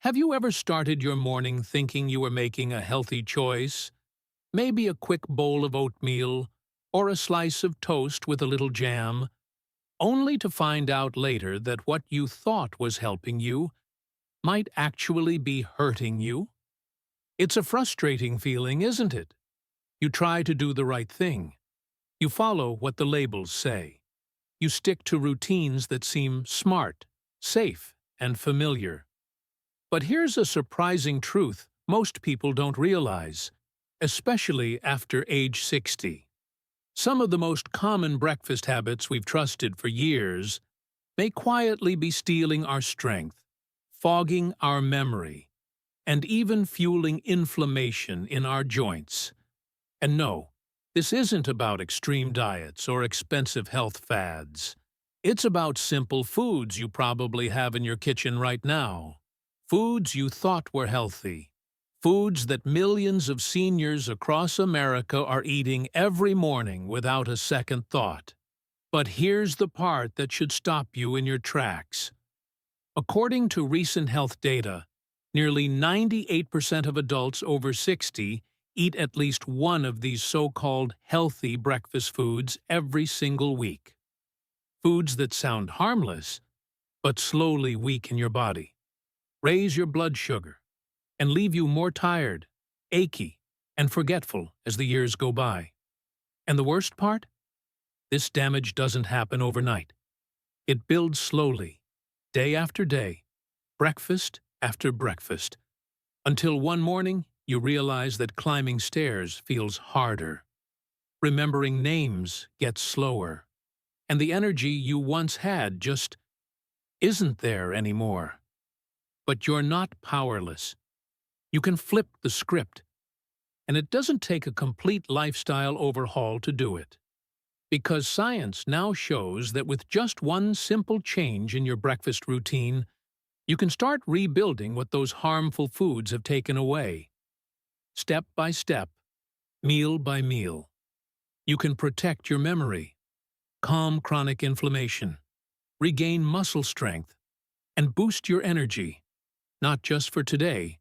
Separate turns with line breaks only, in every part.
Have you ever started your morning thinking you were making a healthy choice? Maybe a quick bowl of oatmeal or a slice of toast with a little jam, only to find out later that what you thought was helping you might actually be hurting you? It's a frustrating feeling, isn't it? You try to do the right thing. You follow what the labels say. You stick to routines that seem smart, safe, and familiar. But here's a surprising truth most people don't realize, especially after age 60. Some of the most common breakfast habits we've trusted for years may quietly be stealing our strength, fogging our memory, and even fueling inflammation in our joints. And no, this isn't about extreme diets or expensive health fads. It's about simple foods you probably have in your kitchen right now. Foods you thought were healthy. Foods that millions of seniors across America are eating every morning without a second thought. But here's the part that should stop you in your tracks. According to recent health data, nearly 98% of adults over 60 eat at least one of these so-called healthy breakfast foods every single week. Foods that sound harmless, but slowly weaken your body, raise your blood sugar, and leave you more tired, achy, and forgetful as the years go by. And the worst part? This damage doesn't happen overnight. It builds slowly, day after day, breakfast after breakfast, until one morning you realize that climbing stairs feels harder. Remembering names gets slower, and the energy you once had just isn't there anymore. But you're not powerless. You can flip the script, and it doesn't take a complete lifestyle overhaul to do it. Because science now shows that with just one simple change in your breakfast routine, you can start rebuilding what those harmful foods have taken away. Step by step, meal by meal, you can protect your memory, calm chronic inflammation, regain muscle strength, and boost your energy, not just for today,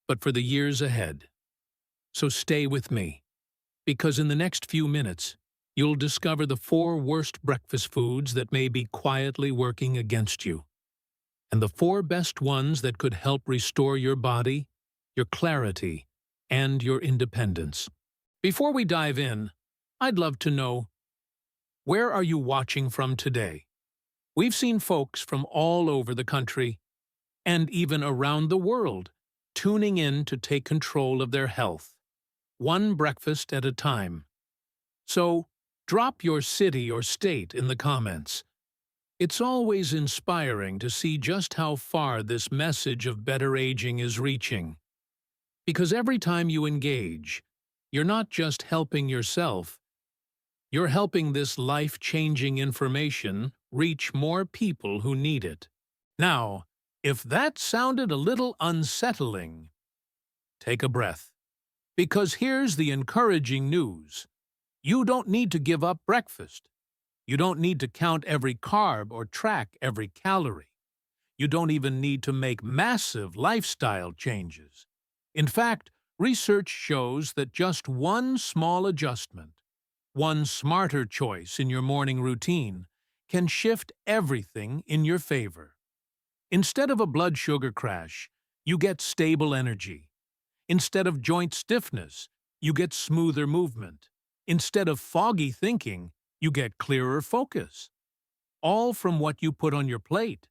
but for the years ahead. So stay with me, because in the next few minutes, you'll discover the 4 worst breakfast foods that may be quietly working against you, and the 4 best ones that could help restore your body, your clarity, and your independence. Before we dive in, I'd love to know, where are you watching from today? We've seen folks from all over the country, and even around the world, tuning in to take control of their health, one breakfast at a time. So, drop your city or state in the comments. It's always inspiring to see just how far this message of better aging is reaching. Because every time you engage, you're not just helping yourself, you're helping this life-changing information reach more people who need it. Now, if that sounded a little unsettling, take a breath. Because here's the encouraging news. You don't need to give up breakfast. You don't need to count every carb or track every calorie. You don't even need to make massive lifestyle changes. In fact, research shows that just one small adjustment, one smarter choice in your morning routine, can shift everything in your favor. Instead of a blood sugar crash, you get stable energy. Instead of joint stiffness, you get smoother movement. Instead of foggy thinking, you get clearer focus. All from what you put on your plate.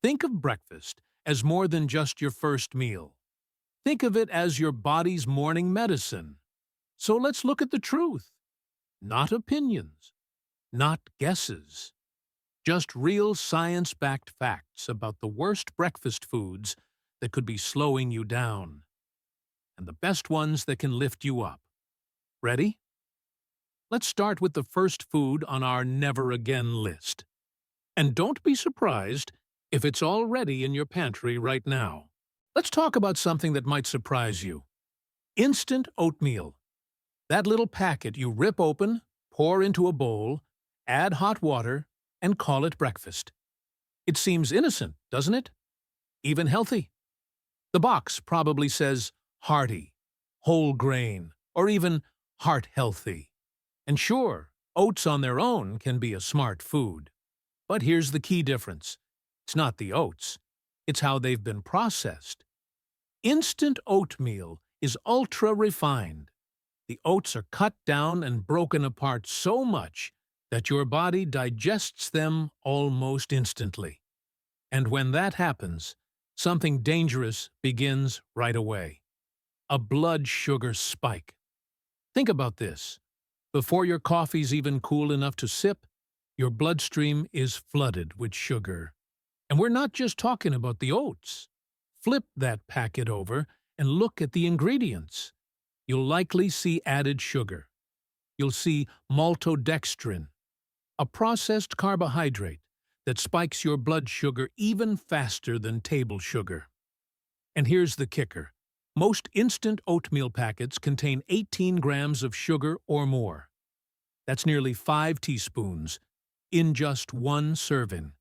Think of breakfast as more than just your first meal. Think of it as your body's morning medicine. So let's look at the truth. Not opinions. Not guesses. Just real science-backed facts about the worst breakfast foods that could be slowing you down, and the best ones that can lift you up. Ready? Let's start with the first food on our never again list. And don't be surprised if it's already in your pantry right now. Let's talk about something that might surprise you. Instant oatmeal. That little packet you rip open, pour into a bowl, add hot water, and call it breakfast. It seems innocent, doesn't it? Even healthy. The box probably says hearty, whole grain, or even heart healthy. And sure, oats on their own can be a smart food. But here's the key difference. It's not the oats. It's how they've been processed. Instant oatmeal is ultra-refined. The oats are cut down and broken apart so much that your body digests them almost instantly. And when that happens, something dangerous begins right away. A blood sugar spike. Think about this. Before your coffee's even cool enough to sip, your bloodstream is flooded with sugar. And we're not just talking about the oats. Flip that packet over and look at the ingredients. You'll likely see added sugar. You'll see maltodextrin, a processed carbohydrate that spikes your blood sugar even faster than table sugar. And here's the kicker. Most instant oatmeal packets contain 18 grams of sugar or more. That's nearly 5 teaspoons in just one serving.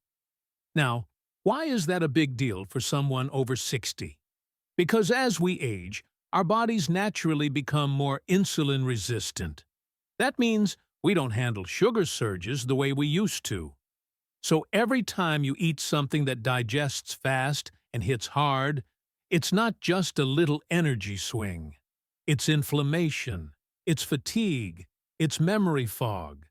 Now, why is that a big deal for someone over 60? Because as we age, our bodies naturally become more insulin resistant. That means we don't handle sugar surges the way we used to. So every time you eat something that digests fast and hits hard, it's not just a little energy swing. It's inflammation, it's fatigue, it's memory fog.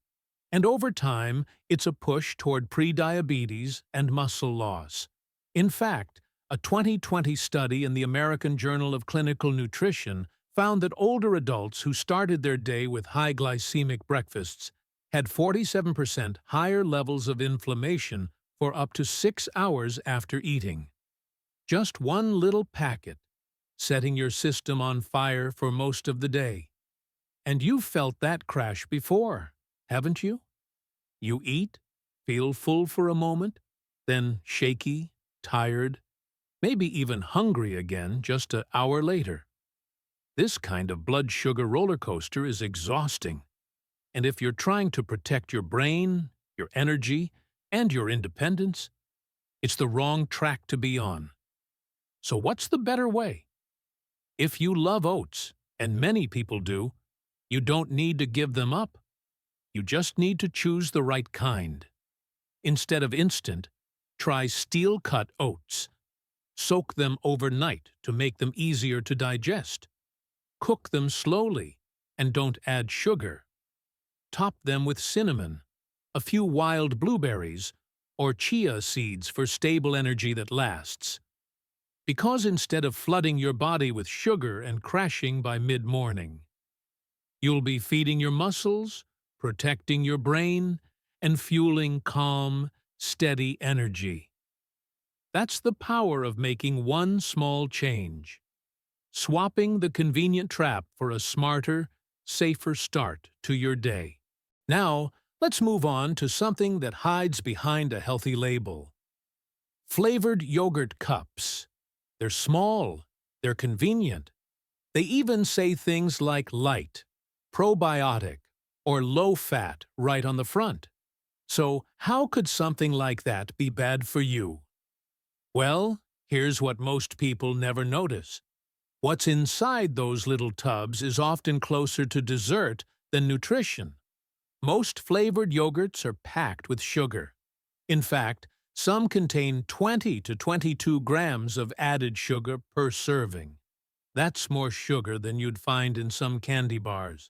And over time, it's a push toward prediabetes and muscle loss. In fact, a 2020 study in the American Journal of Clinical Nutrition found that older adults who started their day with high glycemic breakfasts had 47% higher levels of inflammation for up to 6 hours after eating. Just one little packet, setting your system on fire for most of the day. And you've felt that crash before, haven't you? You eat, feel full for a moment, then shaky, tired, maybe even hungry again just an hour later. This kind of blood sugar roller coaster is exhausting. And if you're trying to protect your brain, your energy, and your independence, it's the wrong track to be on. So what's the better way? If you love oats, and many people do, you don't need to give them up. You just need to choose the right kind. Instead of instant, try steel-cut oats. Soak them overnight to make them easier to digest. Cook them slowly, and don't add sugar. Top them with cinnamon, a few wild blueberries, or chia seeds for stable energy that lasts. Because instead of flooding your body with sugar and crashing by mid-morning, you'll be feeding your muscles, protecting your brain, and fueling calm, steady energy. That's the power of making one small change. Swapping the convenient trap for a smarter, safer start to your day. Now, let's move on to something that hides behind a healthy label. Flavored yogurt cups. They're small, they're convenient. They even say things like light, probiotic, or low-fat right on the front. So how could something like that be bad for you? Well, here's what most people never notice. What's inside those little tubs is often closer to dessert than nutrition. Most flavored yogurts are packed with sugar. In fact, some contain 20 to 22 grams of added sugar per serving. That's more sugar than you'd find in some candy bars.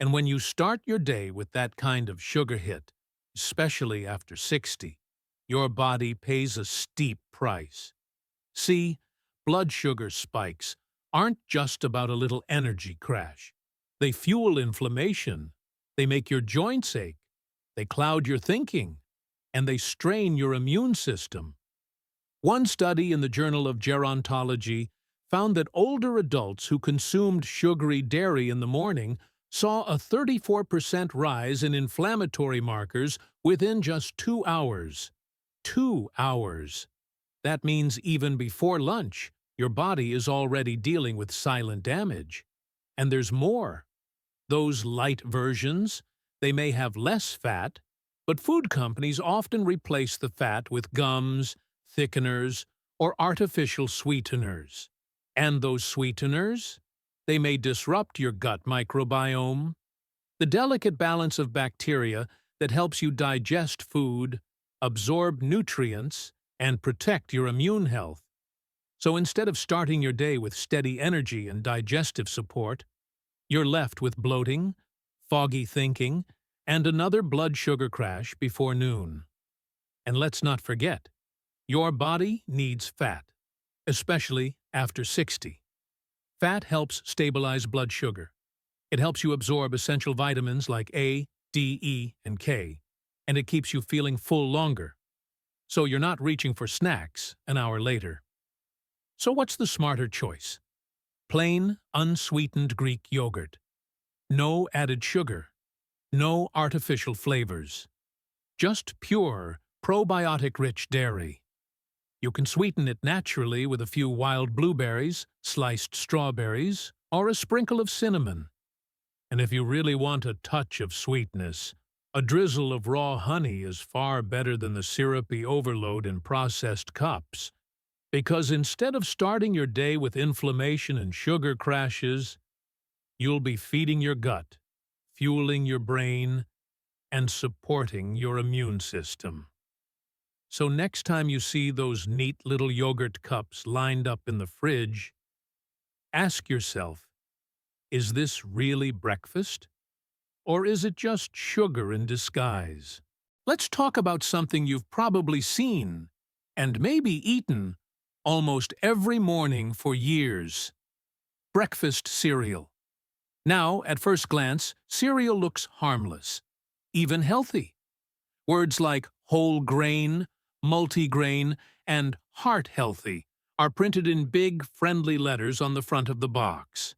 And when you start your day with that kind of sugar hit, especially after 60, your body pays a steep price. See, blood sugar spikes aren't just about a little energy crash. They fuel inflammation, they make your joints ache, they cloud your thinking, and they strain your immune system. One study in the Journal of Gerontology found that older adults who consumed sugary dairy in the morning saw a 34% rise in inflammatory markers within just 2 hours. 2 hours. That means even before lunch, your body is already dealing with silent damage. And there's more. Those light versions, they may have less fat, but food companies often replace the fat with gums, thickeners, or artificial sweeteners. And those sweeteners? They may disrupt your gut microbiome. The delicate balance of bacteria that helps you digest food, absorb nutrients, and protect your immune health. So instead of starting your day with steady energy and digestive support, you're left with bloating, foggy thinking, and another blood sugar crash before noon. And let's not forget, your body needs fat, especially after 60. Fat helps stabilize blood sugar. It helps you absorb essential vitamins like A, D, E, and K, and it keeps you feeling full longer, so you're not reaching for snacks an hour later. So what's the smarter choice? Plain, unsweetened Greek yogurt. No added sugar. No artificial flavors. Just pure, probiotic-rich dairy. You can sweeten it naturally with a few wild blueberries, sliced strawberries, or a sprinkle of cinnamon. And if you really want a touch of sweetness, a drizzle of raw honey is far better than the syrupy overload in processed cups. Because instead of starting your day with inflammation and sugar crashes, you'll be feeding your gut, fueling your brain, and supporting your immune system. So next time you see those neat little yogurt cups lined up in the fridge, ask yourself, is this really breakfast? Or is it just sugar in disguise? Let's talk about something you've probably seen, and maybe eaten, almost every morning for years. Breakfast cereal. Now, at first glance, cereal looks harmless, even healthy. Words like whole grain, multigrain, and heart healthy are printed in big, friendly letters on the front of the box.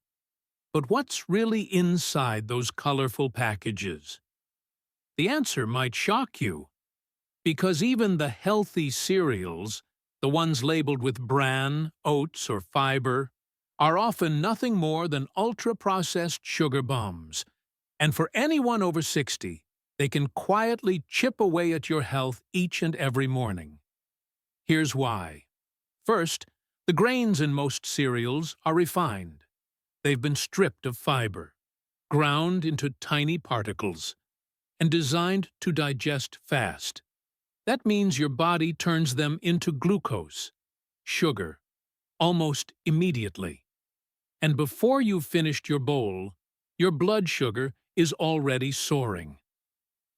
But what's really inside those colorful packages? The answer might shock you, because even the healthy cereals, the ones labeled with bran, oats, or fiber, are often nothing more than ultra-processed sugar bombs. And for anyone over 60, they can quietly chip away at your health each and every morning. Here's why. First, the grains in most cereals are refined. They've been stripped of fiber, ground into tiny particles, and designed to digest fast. That means your body turns them into glucose, sugar, almost immediately. And before you've finished your bowl, your blood sugar is already soaring.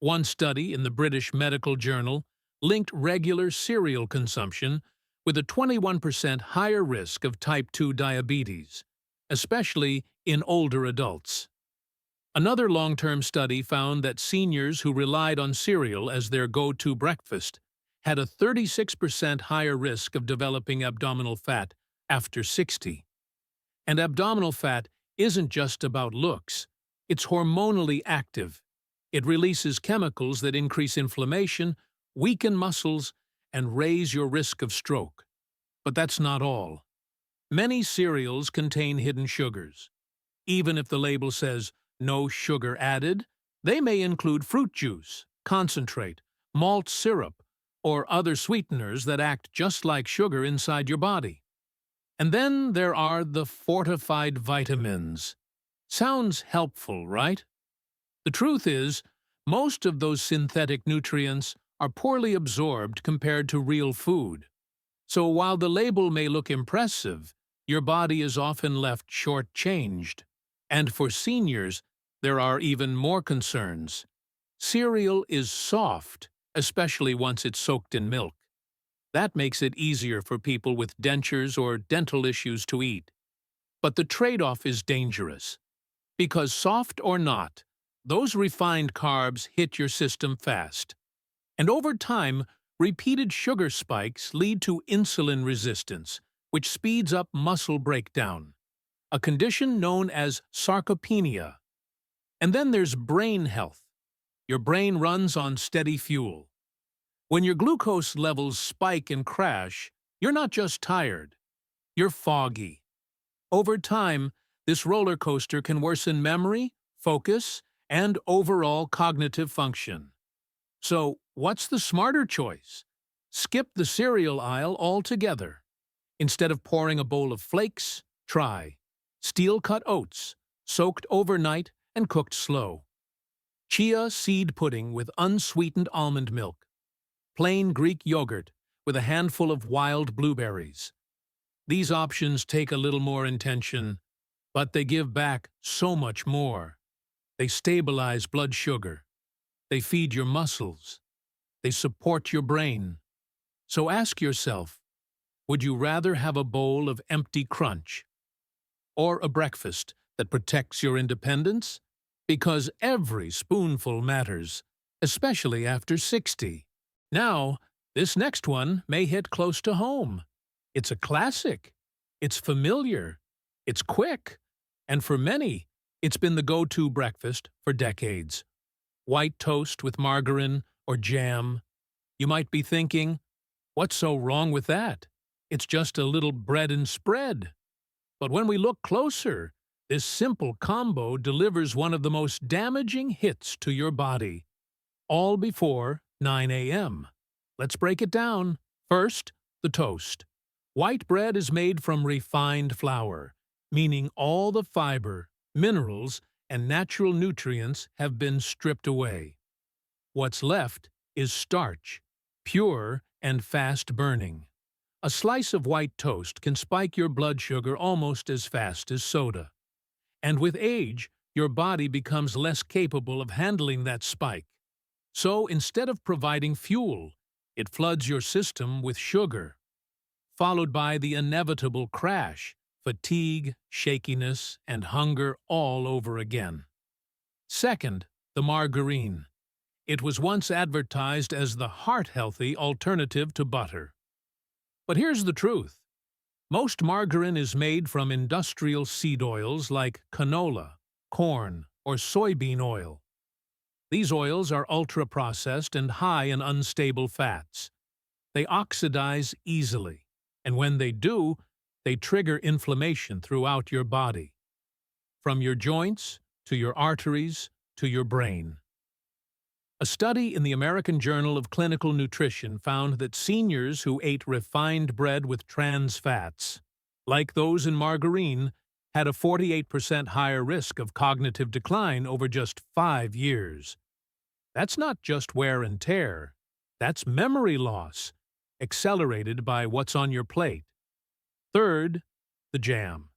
One study in the British Medical Journal linked regular cereal consumption with a 21% higher risk of type 2 diabetes, especially in older adults. Another long-term study found that seniors who relied on cereal as their go-to breakfast had a 36% higher risk of developing abdominal fat after 60. And abdominal fat isn't just about looks. It's hormonally active. It releases chemicals that increase inflammation, weaken muscles, and raise your risk of stroke. But that's not all. Many cereals contain hidden sugars. Even if the label says no sugar added, they may include fruit juice, concentrate, malt syrup, or other sweeteners that act just like sugar inside your body. And then there are the fortified vitamins. Sounds helpful, right? The truth is, most of those synthetic nutrients are poorly absorbed compared to real food. So while the label may look impressive, your body is often left short-changed. And for seniors, there are even more concerns. Cereal is soft, especially once it's soaked in milk. That makes it easier for people with dentures or dental issues to eat. But the trade-off is dangerous. Because soft or not, those refined carbs hit your system fast. And over time, repeated sugar spikes lead to insulin resistance, which speeds up muscle breakdown, a condition known as sarcopenia. And then there's brain health. Your brain runs on steady fuel. When your glucose levels spike and crash, you're not just tired, you're foggy. Over time, this roller coaster can worsen memory, focus, and overall cognitive function. So, what's the smarter choice? Skip the cereal aisle altogether. Instead of pouring a bowl of flakes, Try steel-cut oats, soaked overnight and cooked slow. Chia seed pudding with unsweetened almond milk. Plain Greek yogurt with a handful of wild blueberries. These options take a little more intention, but they give back so much more. They stabilize blood sugar. They feed your muscles. They support your brain. So ask yourself, would you rather have a bowl of empty crunch or a breakfast that protects your independence? Because every spoonful matters, especially after 60. Now, this next one may hit close to home. It's a classic. It's familiar. It's quick. And for many, it's been the go-to breakfast for decades. White toast with margarine or jam. You might be thinking, what's so wrong with that? It's just a little bread and spread. But when we look closer, this simple combo delivers one of the most damaging hits to your body, all before 9 a.m. Let's break it down. First, the toast. White bread is made from refined flour, meaning all the fiber, minerals, and natural nutrients have been stripped away. What's left is starch, pure and fast-burning. A slice of white toast can spike your blood sugar almost as fast as soda. And with age, your body becomes less capable of handling that spike. So instead of providing fuel, it floods your system with sugar, followed by the inevitable crash, fatigue, shakiness, and hunger all over again. Second, the margarine. It was once advertised as the heart-healthy alternative to butter. But here's the truth. Most margarine is made from industrial seed oils like canola, corn, or soybean oil. These oils are ultra-processed and high in unstable fats. They oxidize easily, and when they do, they trigger inflammation throughout your body, from your joints to your arteries to your brain. A study in the American Journal of Clinical Nutrition found that seniors who ate refined bread with trans fats, like those in margarine, had a 48% higher risk of cognitive decline over just 5 years. That's not just wear and tear. That's memory loss, accelerated by what's on your plate. Third, the jam.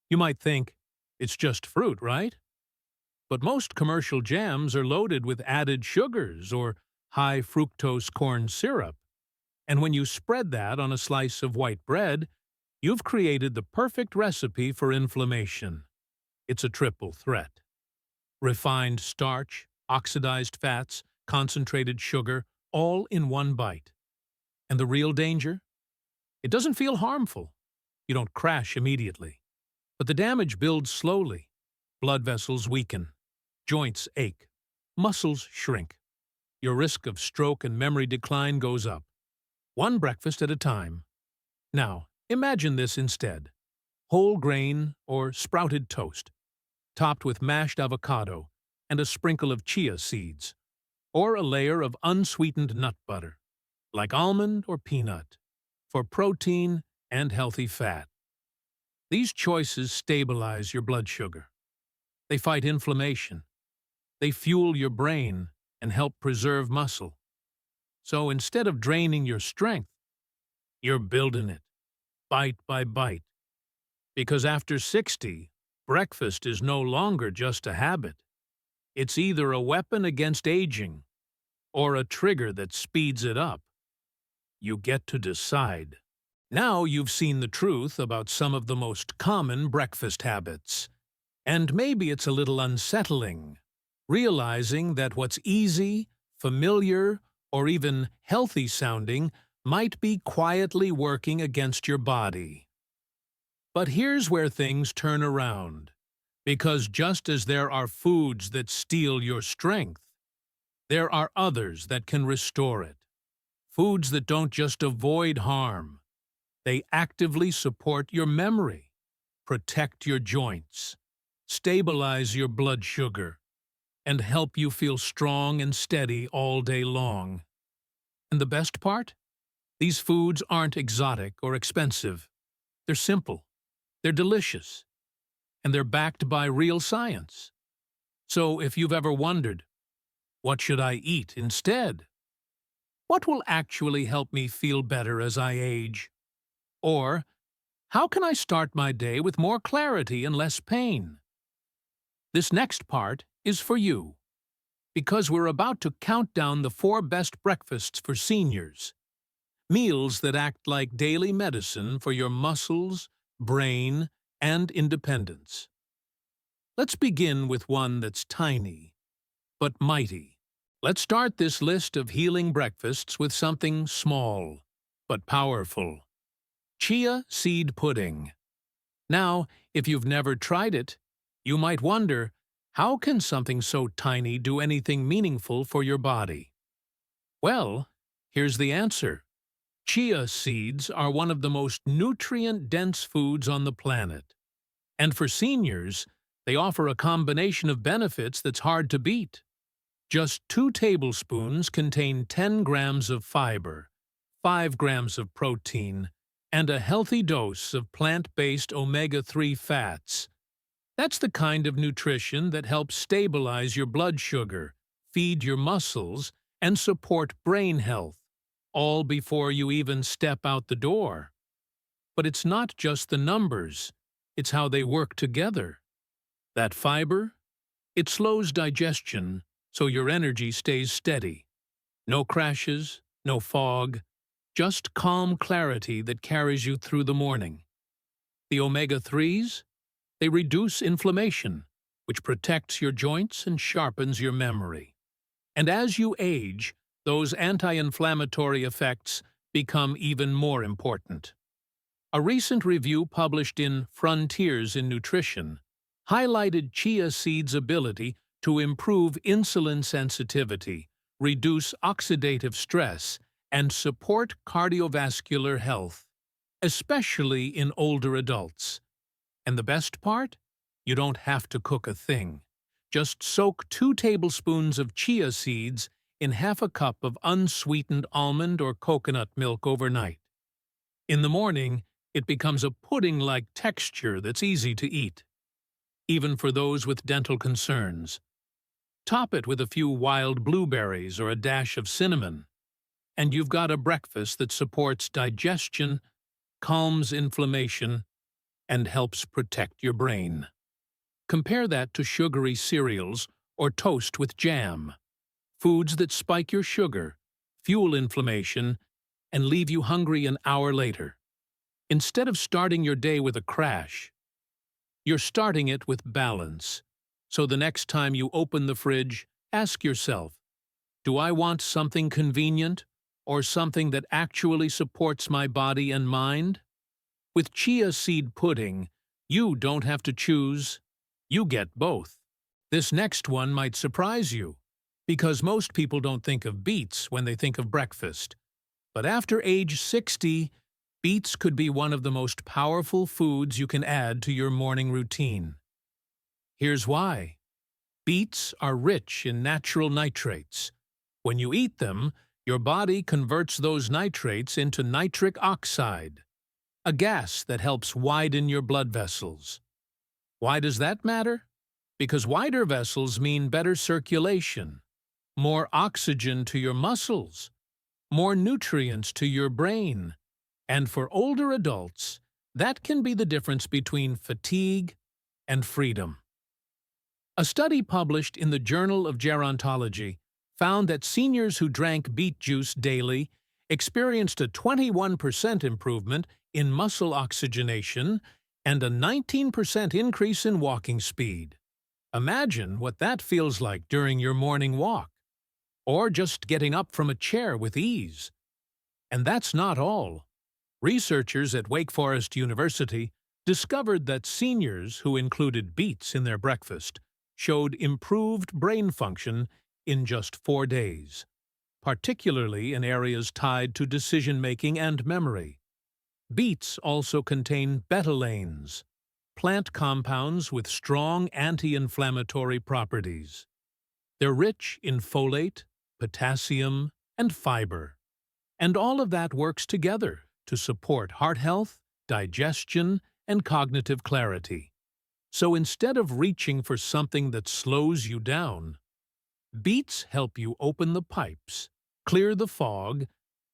You might think, it's just fruit, right? But most commercial jams are loaded with added sugars or high fructose corn syrup. And when you spread that on a slice of white bread, you've created the perfect recipe for inflammation. It's a triple threat. Refined starch, oxidized fats, concentrated sugar, all in one bite. And the real danger? It doesn't feel harmful. You don't crash immediately. But the damage builds slowly. Blood vessels weaken. Joints ache. Muscles shrink. Your risk of stroke and memory decline goes up. One breakfast at a time. Now, imagine this instead. Whole grain or sprouted toast, topped with mashed avocado and a sprinkle of chia seeds, or a layer of unsweetened nut butter, like almond or peanut, for protein and healthy fat. These choices stabilize your blood sugar. They fight inflammation. They fuel your brain and help preserve muscle. So instead of draining your strength, you're building it, bite by bite. Because after 60, breakfast is no longer just a habit. It's either a weapon against aging or a trigger that speeds it up. You get to decide. Now you've seen the truth about some of the most common breakfast habits. And maybe it's a little unsettling, realizing that what's easy, familiar, or even healthy-sounding might be quietly working against your body. But here's where things turn around, because just as there are foods that steal your strength, there are others that can restore it. Foods that don't just avoid harm, they actively support your memory, protect your joints, stabilize your blood sugar, and help you feel strong and steady all day long. And the best part? These foods aren't exotic or expensive. They're simple, They're delicious, and they're backed by real science. So if you've ever wondered, what should I eat instead? What will actually help me feel better as I age? Or, how can I start my day with more clarity and less pain? This next part is for you, because we're about to count down the 4 best breakfasts for seniors. Meals that act like daily medicine for your muscles, brain, and independence. Let's begin with one that's tiny, but mighty. Let's start this list of healing breakfasts with something small, but powerful. Chia seed pudding. Now, if you've never tried it, you might wonder, how can something so tiny do anything meaningful for your body? Well, here's the answer. Chia seeds are one of the most nutrient-dense foods on the planet. And for seniors, they offer a combination of benefits that's hard to beat. Just 2 tablespoons contain 10 grams of fiber, 5 grams of protein, and a healthy dose of plant-based omega-3 fats. That's the kind of nutrition that helps stabilize your blood sugar, feed your muscles, and support brain health, all before you even step out the door. But it's not just the numbers, it's how they work together. That fiber, it slows digestion, so your energy stays steady. No crashes, no fog, just calm clarity that carries you through the morning. The omega-3s, they reduce inflammation, which protects your joints and sharpens your memory. And as you age, those anti-inflammatory effects become even more important. A recent review published in Frontiers in Nutrition highlighted chia seeds' ability to improve insulin sensitivity, reduce oxidative stress, and support cardiovascular health, especially in older adults. And the best part? You don't have to cook a thing. Just soak 2 tablespoons of chia seeds in half a cup of unsweetened almond or coconut milk overnight. In the morning, it becomes a pudding-like texture that's easy to eat, even for those with dental concerns. Top it with a few wild blueberries or a dash of cinnamon, and you've got a breakfast that supports digestion, calms inflammation, and helps protect your brain. Compare that to sugary cereals or toast with jam, foods that spike your sugar, fuel inflammation, and leave you hungry an hour later. Instead of starting your day with a crash, you're starting it with balance. So the next time you open the fridge, ask yourself, do I want something convenient or something that actually supports my body and mind? With chia seed pudding, you don't have to choose, you get both. This next one might surprise you, because most people don't think of beets when they think of breakfast. But after age 60, beets could be one of the most powerful foods you can add to your morning routine. Here's why. Beets are rich in natural nitrates. When you eat them, your body converts those nitrates into nitric oxide, a gas that helps widen your blood vessels. Why does that matter? Because wider vessels mean better circulation, more oxygen to your muscles, more nutrients to your brain, and for older adults, that can be the difference between fatigue and freedom. A study published in the Journal of Gerontology found that seniors who drank beet juice daily experienced a 21% improvement in muscle oxygenation and a 19% increase in walking speed. Imagine what that feels like during your morning walk, or just getting up from a chair with ease. And that's not all. Researchers at Wake Forest University discovered that seniors who included beets in their breakfast showed improved brain function in just 4 days, particularly in areas tied to decision-making and memory. Beets also contain betalains, plant compounds with strong anti-inflammatory properties. They're rich in folate, potassium, and fiber, and all of that works together to support heart health, digestion, and cognitive clarity. So instead of reaching for something that slows you down, beets help you open the pipes, clear the fog,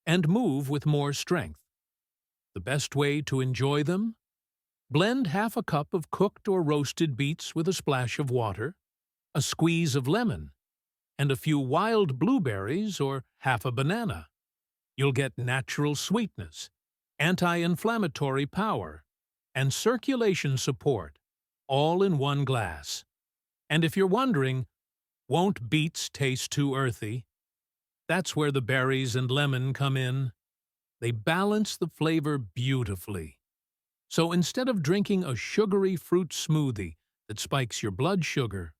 and move with more strength. The best way to enjoy them? Blend half a cup of cooked or roasted beets with a splash of water, a squeeze of lemon, and a few wild blueberries or half a banana. You'll get natural sweetness, anti-inflammatory power, and circulation support, all in one glass. And if you're wondering, won't beets taste too earthy? That's where the berries and lemon come in. They balance the flavor beautifully. So instead of drinking a sugary fruit smoothie that spikes your blood sugar,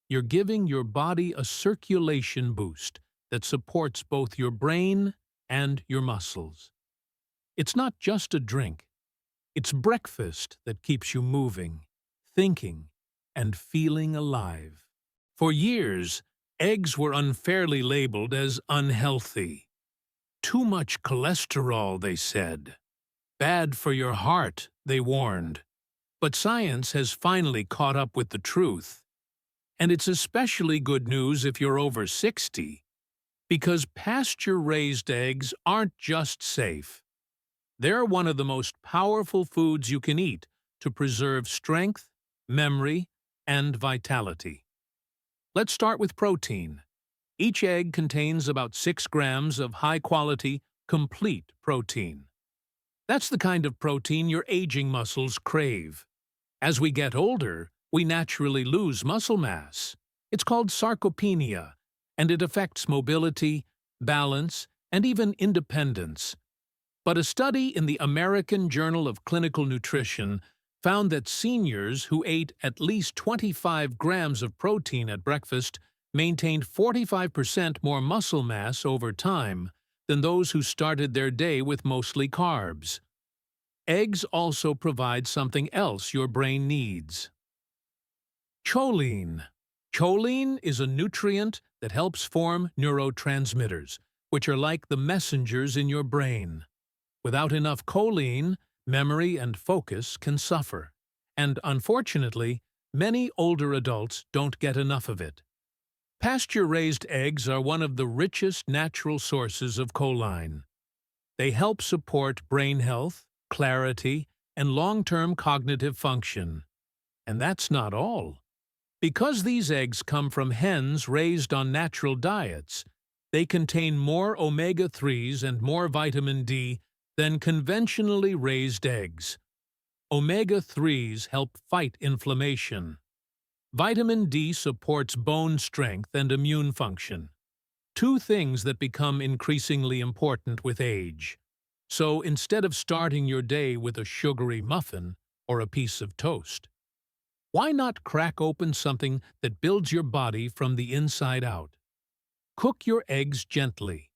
you're giving your body a circulation boost that supports both your brain and your muscles. It's not just a drink. It's breakfast that keeps you moving, thinking, and feeling alive. For years, eggs were unfairly labeled as unhealthy. Too much cholesterol, they said. Bad for your heart, they warned. But science has finally caught up with the truth. And it's especially good news if you're over 60, because pasture-raised eggs aren't just safe. They're one of the most powerful foods you can eat to preserve strength, memory, and vitality. Let's start with protein. Each egg contains about 6 grams of high-quality, complete protein. That's the kind of protein your aging muscles crave. As we get older, we naturally lose muscle mass. It's called sarcopenia, and it affects mobility, balance, and even independence. But a study in the American Journal of Clinical Nutrition found that seniors who ate at least 25 grams of protein at breakfast maintained 45% more muscle mass over time than those who started their day with mostly carbs. Eggs also provide something else your brain needs. Choline. Choline is a nutrient that helps form neurotransmitters, which are like the messengers in your brain. Without enough choline, memory and focus can suffer, and unfortunately, many older adults don't get enough of it. Pasture-raised eggs are one of the richest natural sources of choline. They help support brain health, clarity, and long-term cognitive function. And that's not all. Because these eggs come from hens raised on natural diets, they contain more omega-3s and more vitamin D than conventionally raised eggs. Omega-3s help fight inflammation. Vitamin D supports bone strength and immune function, 2 things that become increasingly important with age. So instead of starting your day with a sugary muffin or a piece of toast, why not crack open something that builds your body from the inside out? Cook your eggs gently.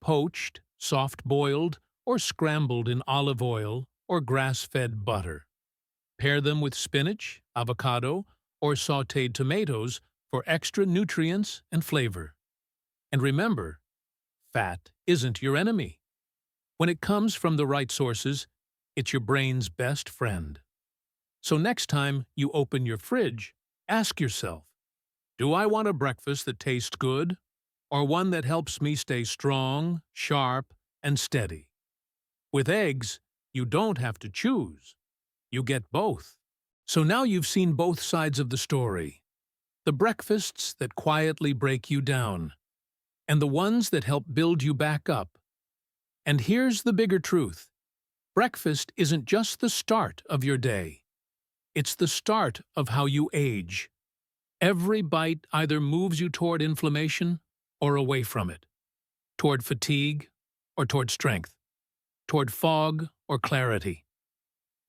Poached, soft-boiled, or scrambled in olive oil or grass-fed butter. Pair them with spinach, avocado, or sautéed tomatoes for extra nutrients and flavor. And remember, fat isn't your enemy. When it comes from the right sources, it's your brain's best friend. So next time you open your fridge, ask yourself, do I want a breakfast that tastes good, or one that helps me stay strong, sharp, and steady? With eggs, you don't have to choose. You get both. So now you've seen both sides of the story. The breakfasts that quietly break you down, and the ones that help build you back up. And here's the bigger truth. Breakfast isn't just the start of your day. It's the start of how you age. Every bite either moves you toward inflammation or away from it, toward fatigue or toward strength, toward fog or clarity.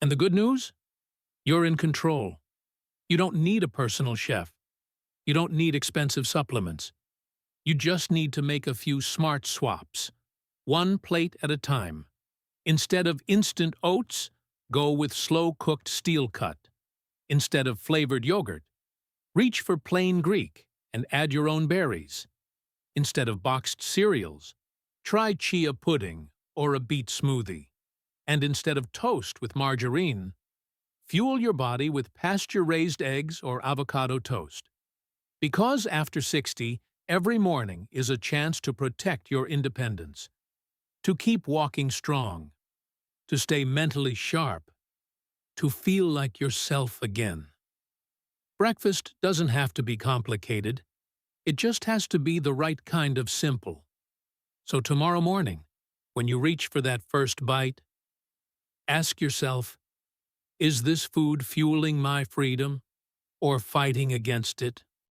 And the good news? You're in control. You don't need a personal chef. You don't need expensive supplements. You just need to make a few smart swaps, 1 plate at a time. Instead of instant oats, go with slow-cooked steel cut. Instead of flavored yogurt, reach for plain Greek and add your own berries. Instead of boxed cereals, try chia pudding or a beet smoothie. And instead of toast with margarine, Fuel your body with pasture-raised eggs or avocado toast. Because after 60, every morning is a chance to protect your independence, to keep walking strong, to stay mentally sharp, to feel like yourself again. Breakfast doesn't have to be complicated. It just has to be the right kind of simple. So tomorrow morning, when you reach for that first bite, ask yourself, is this food fueling my freedom or fighting against it?